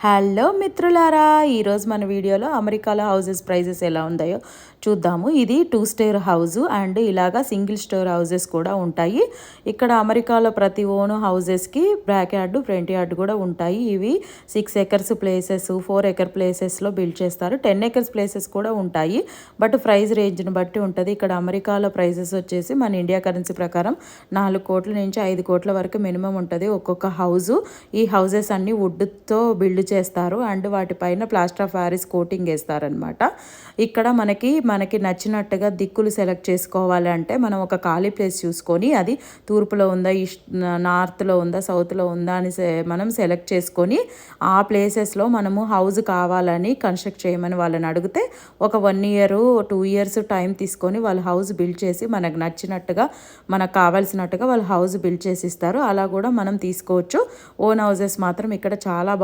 Hello మిత్రులారా, ఈరోజు మన వీడియోలో అమెరికాలో హౌసెస్ ప్రైజెస్ ఎలా ఉన్నాయో చూద్దాము. ఇది 2 స్టోర్ హౌస్ అండ్ ఇలాగా సింగిల్ స్టోర్ హౌసెస్ కూడా ఉంటాయి. ఇక్కడ అమెరికాలో ప్రతి ఓన్ హౌసెస్కి బ్యాక్ యార్డ్ ఫ్రంట్ యార్డ్ కూడా ఉంటాయి. ఇవి 6 ఎకర్స్ ప్లేసెస్ 4 ఎకర్ ప్లేసెస్లో బిల్డ్ చేస్తారు. 10 ఎకర్స్ ప్లేసెస్ కూడా ఉంటాయి. బట్ ప్రైస్ రేంజ్ని బట్టి ఉంటుంది. ఇక్కడ అమెరికాలో ప్రైజెస్ వచ్చేసి మన ఇండియా కరెన్సీ ప్రకారం 4 కోట్ల నుంచి 5 కోట్ల వరకు మినిమం ఉంటుంది ఒక్కొక్క హౌస్. ఈ హౌసెస్ అన్ని వుడ్తో బిల్డ్ చేస్తారు అండ్ వాటిపైన ప్లాస్టర్ ఆఫ్ ప్యారిస్ కోటింగ్ వేస్తారనమాట. ఇక్కడ మనకి నచ్చినట్టుగా దిక్కులు సెలెక్ట్ చేసుకోవాలి అంటే మనం ఒక ఖాళీ ప్లేస్ చూసుకొని అది తూర్పులో ఉందా, నార్త్లో ఉందా, సౌత్లో ఉందా అని మనం సెలెక్ట్ చేసుకొని ఆ ప్లేసెస్లో మనము హౌస్ కావాలని కన్స్ట్రక్ట్ చేయమని వాళ్ళని అడిగితే ఒక 1 year 2 years టైం తీసుకొని వాళ్ళు హౌస్ బిల్డ్ చేసి మనకు నచ్చినట్టుగా మనకు కావాల్సినట్టుగా వాళ్ళు హౌస్ బిల్డ్ చేసి ఇస్తారు. అలా కూడా మనం తీసుకోవచ్చు. ఓన్ హౌసెస్ మాత్రం ఇక్కడ చాలా